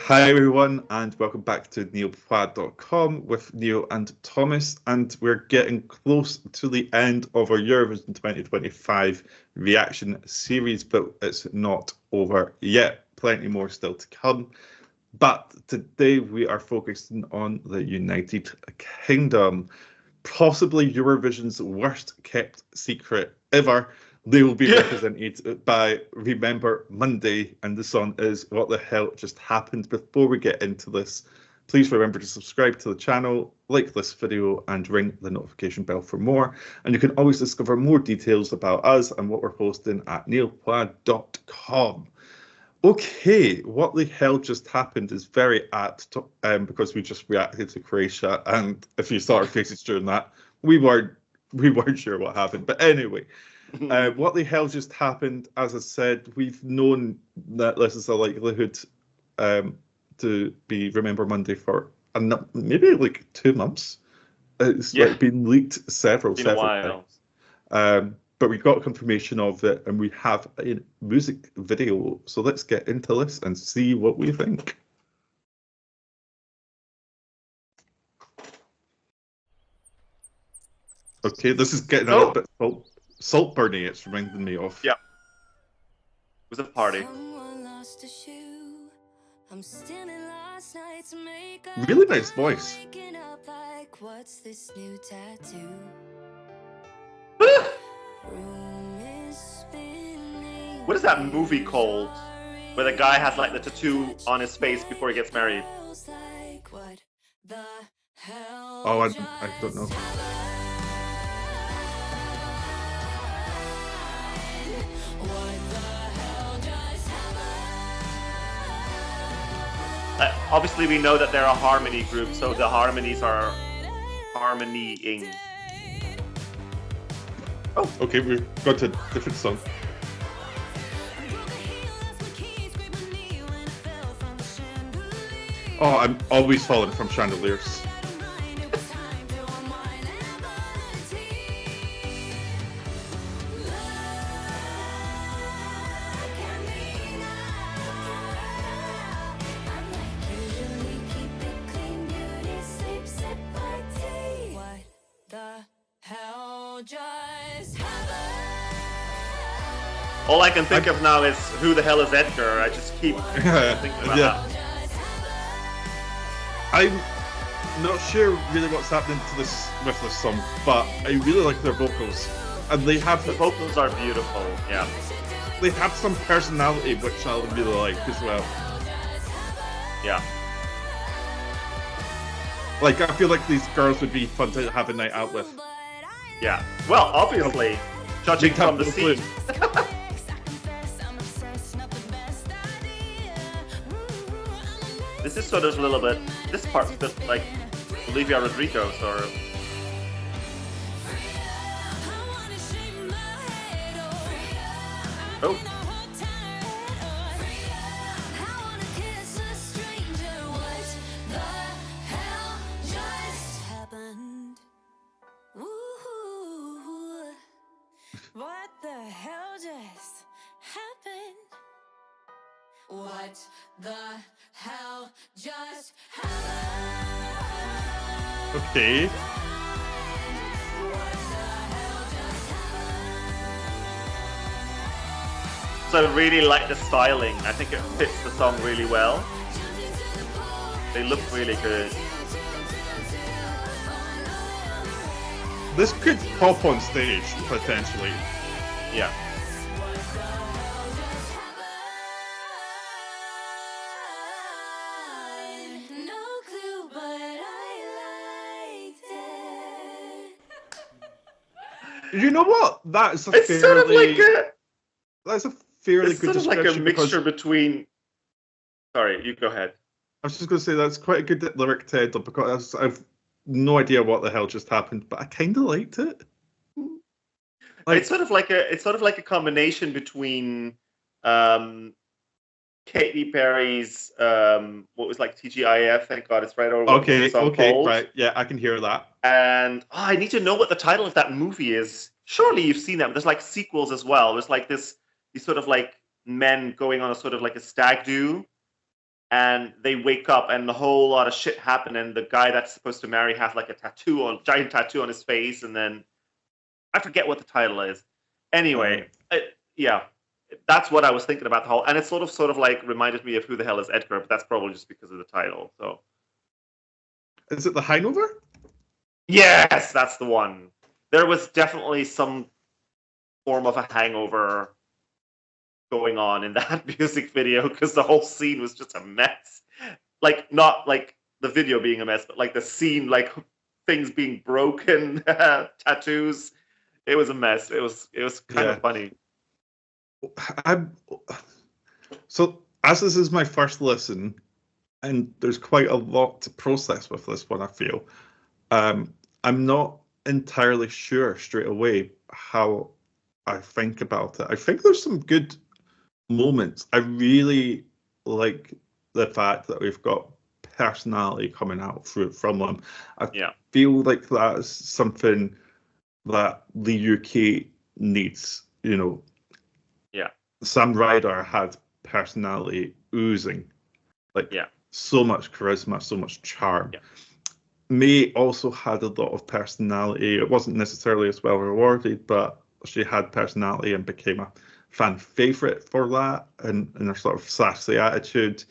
Hi everyone, and welcome back to neilplaid.com with Niall and Thomas, and we're getting close to the end of our Eurovision 2025 reaction series, but it's not over yet. Plenty more still to come. But today we are focusing on the United Kingdom, possibly Eurovision's worst kept secret ever. They will be represented by Remember Monday, and the song is What the Hell Just Happened. Before we get into this, please remember to subscribe to the channel, like this video, and ring the notification bell for more. And you can always discover more details about us and what we're posting at neilplaid.com. Okay, what the hell just happened is very apt because we just reacted to Croatia, and if you saw our faces during that, we weren't sure what happened. But anyway. What the hell just happened? As I said, we've known that this is a likelihood to be Remember Monday for maybe like 2 months. It's like been leaked several times. But we got confirmation of it, and we have a music video. So let's get into this and see what we think. Okay, this is getting a little bit Saltburny, it's reminding me of. Yeah. It was a party. Really nice voice. What is that movie called? Where the guy has like the tattoo on his face before he gets married. Oh, I don't know. Obviously, we know that they're a harmony group, so the harmonies are harmonying. Oh, okay, we've got to a different song. Oh, I'm always falling from chandeliers. All I can think of now is who the hell is Edgar? I just keep thinking about that. I'm not sure really what's happening to this with this song, but I really like their vocals, and the vocals are beautiful. Yeah, they have some personality which I really like as well. Yeah, like I feel like these girls would be fun to have a night out with. Yeah, well, obviously, judging from the scene. This is sort of a little bit. This part's a bit like Olivia Rodrigo's or. Oh. What the hell just happened? What the hell just happened? Okay. So I really like the styling. I think it fits the song really well. They look really good. This could pop on stage, potentially. Yeah. You know what? That's a It's fairly. sort of like that's a fairly it's good sort of like a mixture because, between. Sorry, you go ahead. I was just going to say that's quite a good lyric title because I've no idea what the hell just happened, but I kind of liked it. Like, it's sort of like a combination between Katy Perry's what was like TGIF, thank God it's right, or what was the song called? Right, yeah, I can hear that. And I need to know what the title of that movie is. Surely you've seen them. There's like sequels as well. There's like these sort of like men going on a sort of like a stag do, and they wake up and a whole lot of shit happen, and the guy that's supposed to marry has like a giant tattoo on his face, and then I forget what the title is. Anyway, yeah, that's what I was thinking about the whole, and it sort of like reminded me of Who the Hell is Edgar, but that's probably just because of the title. So, is it The Hangover? Yes, that's the one. There was definitely some form of a hangover going on in that music video because the whole scene was just a mess. Like, not like the video being a mess, but like the scene, like things being broken, tattoos. It was a mess. It was kind of funny. So, as this is my first listen, and there's quite a lot to process with this one, I feel. I'm not entirely sure straight away how I think about it. I think there's some good moments. I really like the fact that we've got personality coming out from them. I feel like that's something that the UK needs. You know, Sam Ryder had personality oozing, so much charisma, so much charm. May also had a lot of personality. It wasn't necessarily as well rewarded, but she had personality and became a fan favorite for that and her sort of sassy attitude.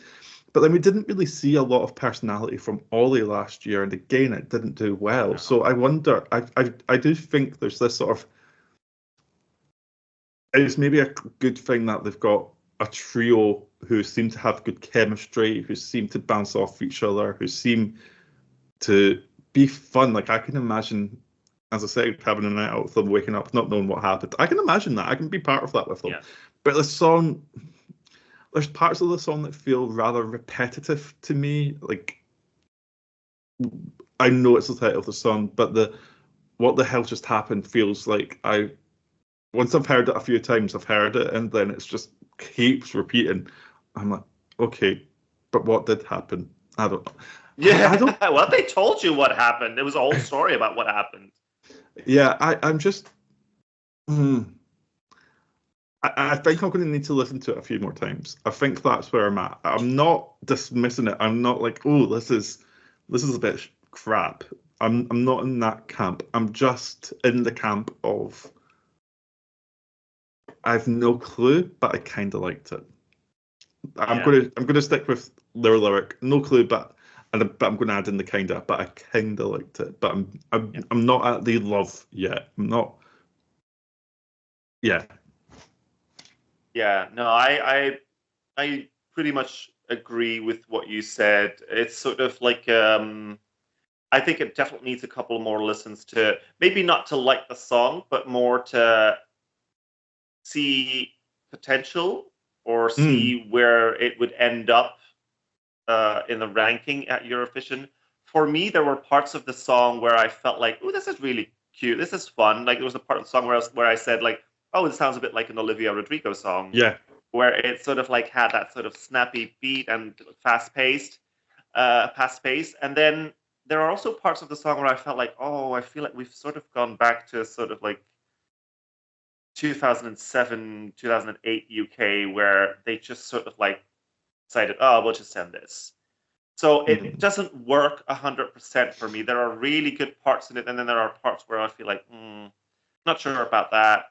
But then we didn't really see a lot of personality from Ollie last year, and again, it didn't do well. No. So I wonder. I do think there's this sort of. It's maybe a good thing that they've got a trio who seem to have good chemistry, who seem to bounce off each other, who seem to be fun. Like, I can imagine, as I say, having a night out with them, waking up not knowing what happened. I can imagine that. I can be part of that with them. But the song, there's parts of the song that feel rather repetitive to me. Like, I know it's the title of the song, but what the hell just happened feels like once I've heard it a few times, I've heard it, and then it's just keeps repeating. I'm like, okay, but what did happen? I don't know. Yeah, well, they told you what happened. It was a whole story about what happened. Yeah, I'm just. I think I'm going to need to listen to it a few more times. I think that's where I'm at. I'm not dismissing it. I'm not like, oh, this is a bit crap. I'm not in that camp. I'm just in the camp of. I've no clue, but I kind of liked it. I'm gonna stick with their lyric. No clue, but I'm going to add in the kinda. But I kind of liked it. But I'm not at the love yet. I'm not. Yeah. Yeah. No, I pretty much agree with what you said. It's sort of like I think it definitely needs a couple more listens to maybe not to like the song, but more to see potential or see where it would end up in the ranking at Eurovision. For me, there were parts of the song where I felt like, oh, this is really cute. This is fun. Like, there was a part of the song where I said, like, oh, this sounds a bit like an Olivia Rodrigo song. Yeah. Where it sort of like had that sort of snappy beat and fast-paced. And then there are also parts of the song where I felt like, oh, I feel like we've sort of gone back to sort of like 2007, 2008 UK, where they just sort of like decided, oh, we'll just send this. So it doesn't work 100% for me. There are really good parts in it, and then there are parts where I feel like, not sure about that.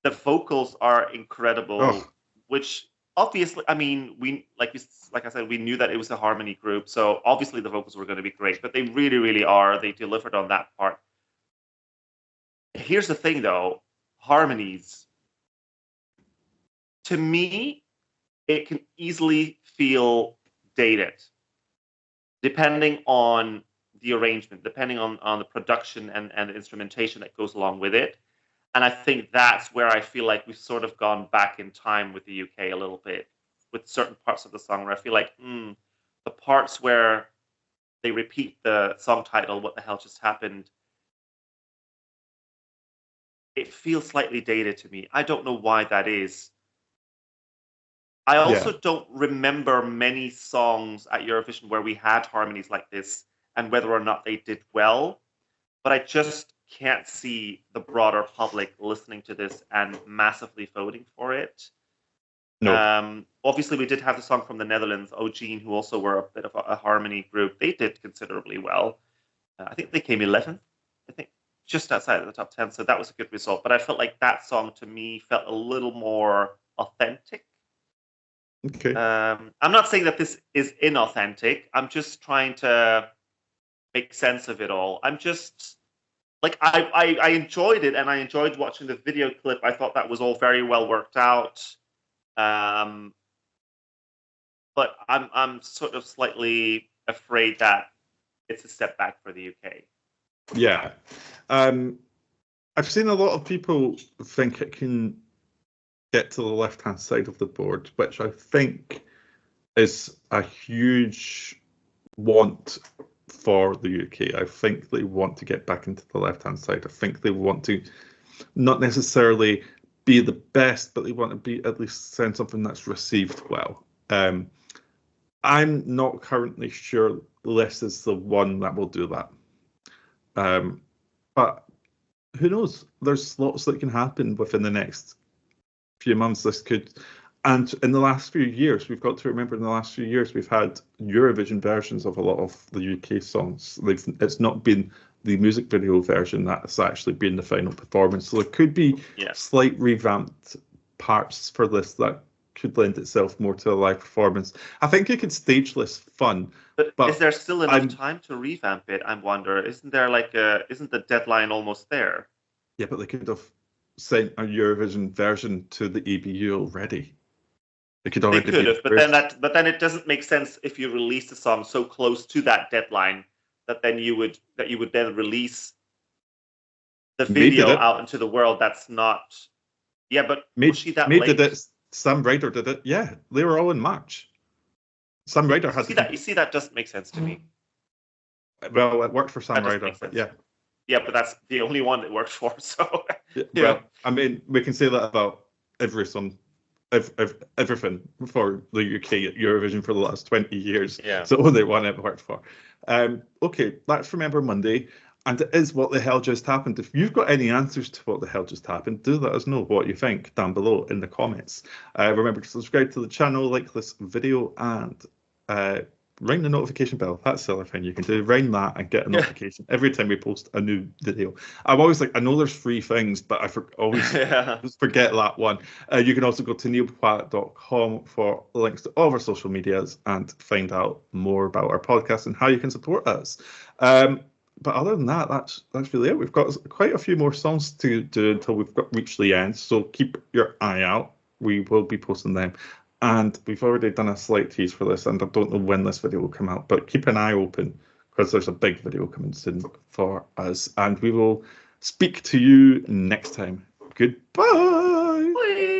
The vocals are incredible, which obviously, I mean, like I said, we knew that it was a harmony group, so obviously the vocals were going to be great, but they really, really are. They delivered on that part. Here's the thing, though. Harmonies, to me, it can easily feel dated, depending on the arrangement, depending on the production and the instrumentation that goes along with it. And I think that's where I feel like we've sort of gone back in time with the UK a little bit, with certain parts of the song where I feel like the parts where they repeat the song title, What the Hell Just Happened, it feels slightly dated to me. I don't know why that is. I also don't remember many songs at Eurovision where we had harmonies like this and whether or not they did well. But I just can't see the broader public listening to this and massively voting for it. No. Obviously, we did have the song from the Netherlands, Ogene, who also were a bit of a harmony group. They did considerably well. I think they came 11th, I think, just outside of the top 10. So that was a good result. But I felt like that song, to me, felt a little more authentic. Okay. I'm not saying that this is inauthentic. I'm just trying to make sense of it all. I'm just... Like, I enjoyed it, and I enjoyed watching the video clip. I thought that was all very well worked out. But I'm sort of slightly afraid that it's a step back for the UK. Yeah. I've seen a lot of people think it can get to the left-hand side of the board, which I think is a huge want for the UK. I think they want to get back into the left-hand side. I think they want to not necessarily be the best, but they want to be at least send something that's received well. I'm not currently sure this is the one that will do that. But who knows? There's lots that can happen within the next few months. This could, and in the last few years, we've got to remember in the last few years, we've had Eurovision versions of a lot of the UK songs. It's not been the music video version that's actually been the final performance. So there could be slight revamped parts for this that could lend itself more to a live performance. I think you could stage this fun. But is there still enough time to revamp it? I wonder. Isn't the deadline almost there? Yeah, but they could have sent a Eurovision version to the EBU already. They could have, but then it doesn't make sense if you release the song so close to that deadline that you would then release the video out into the world. That's not. Yeah, but was she that late? Did it. Sam Ryder did it. Yeah, they were all in March. Sam Ryder had You see, that doesn't make sense to me. Well, it worked for Sam Ryder. Yeah. Yeah, but that's the only one that worked for. So. Yeah. Well, I mean, we can say that about everything for the UK Eurovision for the last 20 years. Yeah. So only one it worked for. Okay, let's remember Monday. And it is What the Hell Just Happened. If you've got any answers to what the hell just happened, do let us know what you think down below in the comments. Remember to subscribe to the channel, like this video, and ring the notification bell. That's the other thing you can do. Ring that and get a notification every time we post a new video. I'm always like, I know there's free things, but I always just forget that one. You can also go to niallpwatt.com for links to all of our social medias and find out more about our podcast and how you can support us. But other than that, that's really it. We've got quite a few more songs to do until we've reached the end. So keep your eye out. We will be posting them. And we've already done a slight tease for this, and I don't know when this video will come out, but keep an eye open because there's a big video coming soon for us. And we will speak to you next time. Goodbye. Bye.